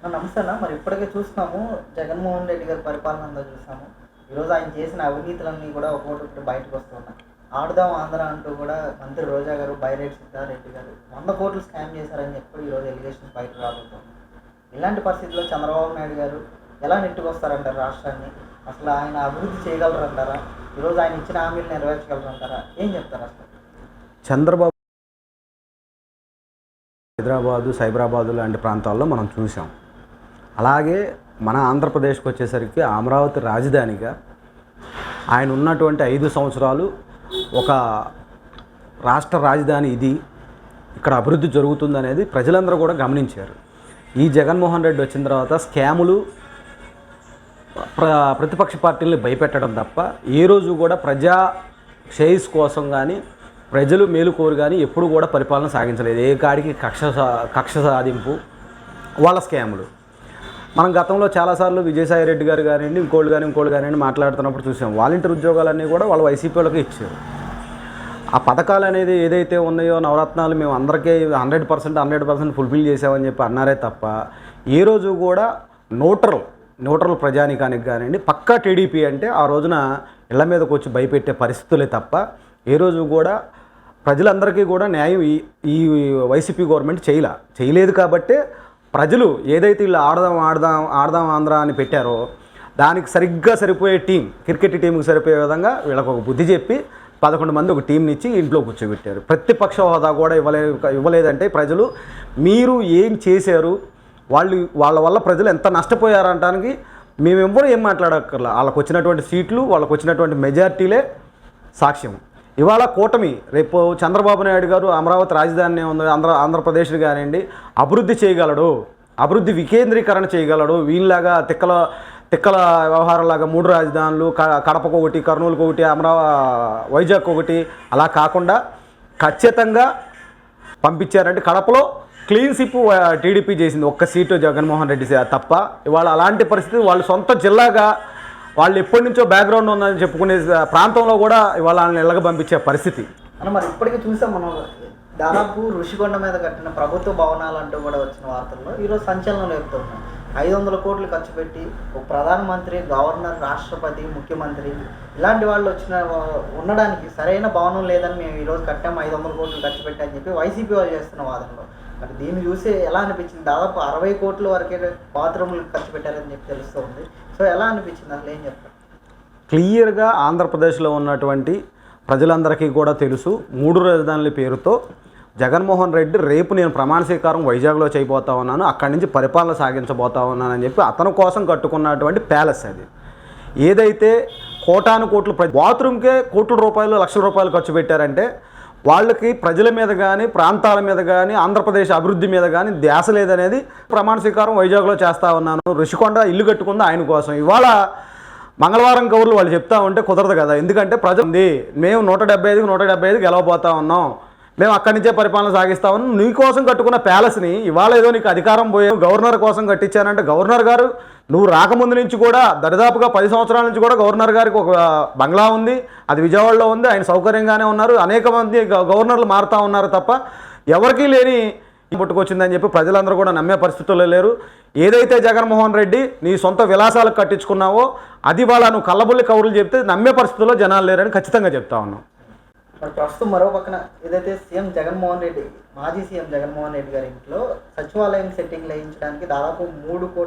నమస్తే అన్న. మరి ఇప్పటికే చూస్తున్నాము జగన్మోహన్ రెడ్డి గారి పరిపాలన అంతా చూసాము. ఈరోజు ఆయన చేసిన అవినీతులన్నీ కూడా ఒక్కొక్కటి బయటకు వస్తున్నాయి. ఆడుదాం ఆంధ్ర అంటూ కూడా మంత్రి రోజా గారు, బైరెడ్డి సిద్ధారెడ్డి గారు 100 కోట్లు స్కామ్ చేశారని చెప్పి ఈరోజు ఎలిగేషన్స్ బయటకు రాబోతుంది. ఇలాంటి పరిస్థితుల్లో చంద్రబాబు నాయుడు గారు ఎలా నెట్టుకొస్తారంటారు రాష్ట్రాన్ని? అసలు ఆయన అభివృద్ధి చేయగలరంటారా? ఈరోజు ఆయన ఇచ్చిన హామీలు నెరవేర్చగలరంటారా? ఏం చెప్తారు అసలు? చంద్రబాబు హైదరాబాదు, సైబరాబాదు లాంటి ప్రాంతాల్లో మనం చూసాం. అలాగే మన ఆంధ్రప్రదేశ్కి వచ్చేసరికి అమరావతి రాజధానిగా ఆయన ఉన్నటువంటి 5 సంవత్సరాలు ఒక రాష్ట్ర రాజధాని ఇది, ఇక్కడ అభివృద్ధి జరుగుతుందనేది ప్రజలందరూ కూడా గమనించారు. ఈ జగన్మోహన్ రెడ్డి వచ్చిన తర్వాత స్కాములు ప్రతిపక్ష పార్టీల్ని భయపెట్టడం తప్ప ఏ రోజు కూడా ప్రజా శ్రేయస్ కోసం కానీ ప్రజలు మేలుకోరు కానీ ఎప్పుడు కూడా పరిపాలన సాగించలేదు. ఏ కాడికి కక్ష సాధింపు, వాళ్ళ స్కాములు. మనం గతంలో చాలాసార్లు విజయసాయి రెడ్డి గారు కానివ్వండి, ఇంకోళ్ళు కానివ్వండి మాట్లాడుతున్నప్పుడు చూసాం. వాలంటీర్ ఉద్యోగాలన్నీ కూడా వాళ్ళు వైసీపీ వాళ్ళకి ఇచ్చారు. ఆ పథకాలు అనేది ఏదైతే ఉన్నాయో నవరత్నాలు మేము అందరికీ 100% ఫుల్ఫిల్ చేసామని చెప్పి అన్నారే తప్ప ఏ రోజు కూడా న్యూట్రల్ ప్రజానికానికి కానివ్వండి పక్కా టీడీపీ అంటే ఆ రోజున ఇళ్ల మీదకి వచ్చి భయపెట్టే పరిస్థితులే తప్ప ఏ రోజు కూడా ప్రజలందరికీ కూడా న్యాయం ఈ వైసీపీ గవర్నమెంట్ చేయలేదు. కాబట్టే ప్రజలు ఏదైతే వీళ్ళు ఆడదాం ఆంధ్ర అని పెట్టారో దానికి సరిగ్గా సరిపోయే టీం, క్రికెట్ టీంకి సరిపోయే విధంగా వీళ్ళకు ఒక బుద్ధి చెప్పి 11 మంది ఒక టీంని ఇచ్చి ఇంట్లో కూర్చోబెట్టారు. ప్రతిపక్ష హోదా కూడా ఇవ్వలేదంటే ప్రజలు మీరు ఏం చేశారు, వాళ్ళ వల్ల ప్రజలు ఎంత నష్టపోయారంటానికి మేమెవ్వరూ ఏం మాట్లాడక్కర్లా. వాళ్ళకు వచ్చినటువంటి సీట్లు, వాళ్ళకు వచ్చినటువంటి మెజార్టీలే సాక్ష్యం. ఇవాళ కూటమి, రేపు చంద్రబాబు నాయుడు గారు అమరావతి రాజధాని ఉంది, ఆంధ్రప్రదేశ్ కానివ్వండి అభివృద్ధి చేయగలడు, అభివృద్ధి వికేంద్రీకరణ చేయగలడు. వీళ్ళలాగా తిక్కల వ్యవహారంలాగా 3 రాజధానులు, కడపకు ఒకటి, కర్నూలుకు ఒకటి, వైజాగ్ ఒకటి అలా కాకుండా ఖచ్చితంగా పంపించారంటే కడపలో క్లీన్ స్వీప్ టీడీపీ చేసింది. ఒక్క సీటు జగన్మోహన్ రెడ్డి తప్ప. ఇవాళ అలాంటి పరిస్థితి వాళ్ళు సొంత జిల్లాగా వాళ్ళు ఎప్పటి నుంచో బ్యాక్గ్రౌండ్ ఉందని చెప్పుకునే ప్రాంతంలో కూడా ఇవాళ వాళ్ళని ఇళ్ళగా పంపించే పరిస్థితి. అన్న మరి ఇప్పటికీ చూసాం మనం, దాదాపు ఋషికొండ మీద కట్టిన ప్రభుత్వ భవనాలు అంటూ కూడా వచ్చిన వార్తల్లో ఈరోజు సంచలనం లేపుతున్నాయి. 500 కోట్లు ఖర్చు పెట్టి ఒక ప్రధానమంత్రి, గవర్నర్, రాష్ట్రపతి, ముఖ్యమంత్రి ఇలాంటి వాళ్ళు ఉండడానికి సరైన భవనం లేదని మేము ఈరోజు కట్టాము 500 కోట్లు ఖర్చు పెట్టామని చెప్పి వైసీపీ వాళ్ళు చేస్తున్న వాదనలో. మరి దీన్ని చూసి ఎలా అనిపించింది? దాదాపు 60 కోట్ల వరకే బాత్రూమ్లు ఖర్చు పెట్టారని చెప్పి తెలుస్తుంది. సో ఎలా అనిపించింది అసలు? ఏం చెప్తారు? క్లియర్గా ఆంధ్రప్రదేశ్లో ఉన్నటువంటి ప్రజలందరికీ కూడా తెలుసు. 3 రాజధానుల పేరుతో జగన్మోహన్ రెడ్డి రేపు నేను ప్రమాణ స్వీకారం వైజాగ్లో చేయబోతా ఉన్నాను, అక్కడి నుంచి పరిపాలన సాగించబోతా ఉన్నానని చెప్పి అతని కోసం కట్టుకున్నటువంటి ప్యాలెస్ అది. ఏదైతే కోటాను కోట్లు బాత్రూమ్కే కోట్ల రూపాయలు, లక్షల రూపాయలు ఖర్చు పెట్టారంటే వాళ్ళకి ప్రజల మీద కానీ, ప్రాంతాల మీద కానీ, ఆంధ్రప్రదేశ్ అభివృద్ధి మీద కానీ ధ్యాస లేదనేది. ప్రమాణ స్వీకారం వైజాగ్లో చేస్తూ ఉన్నాను, ఋషికొండ ఇల్లు కట్టుకుంది ఆయన కోసం. ఇవాళ మంగళవారం కౌరులు వాళ్ళు చెప్తా ఉంటే కుదరదు కదా. ఎందుకంటే ప్రజలు ఉంది, మేము 175 గెలవబోతా ఉన్నాం, మేము అక్కడి నుంచే పరిపాలన సాగిస్తా ఉన్నాం. నీకోసం కట్టుకున్న ప్యాలెస్ని ఇవాళ ఏదో నీకు అధికారం పోయే గవర్నర్ కోసం కట్టించానంటే, గవర్నర్ గారు నువ్వు రాకముందు నుంచి కూడా దరిదాపుగా 10 సంవత్సరాల నుంచి కూడా గవర్నర్ గారికి ఒక బంగ్లా ఉంది, అది విజయవాడలో ఉంది, ఆయన సౌకర్యంగానే ఉన్నారు. అనేక మంది గవర్నర్లు మారుతూ ఉన్నారు తప్ప ఎవరికీ లేని పుట్టుకొచ్చిందని చెప్పి ప్రజలందరూ కూడా నమ్మే పరిస్థితుల్లో లేరు. ఏదైతే జగన్మోహన్ రెడ్డి నీ సొంత విలాసాలకు కట్టించుకున్నావో అది వాళ్ళ నువ్వు కళ్ళబుల్లి కౌరులు చెప్తే నమ్మే పరిస్థితుల్లో జనాలు లేరని ఖచ్చితంగా చెప్తా ఉన్నాం. మరి ప్రస్తుతం మరో పక్కన ఏదైతే మాజీ సీఎం జగన్మోహన్ రెడ్డి గారి ఇంట్లో సచివాలయం సెట్టింగ్ వేయించడానికి దాదాపు 3 కోట్ల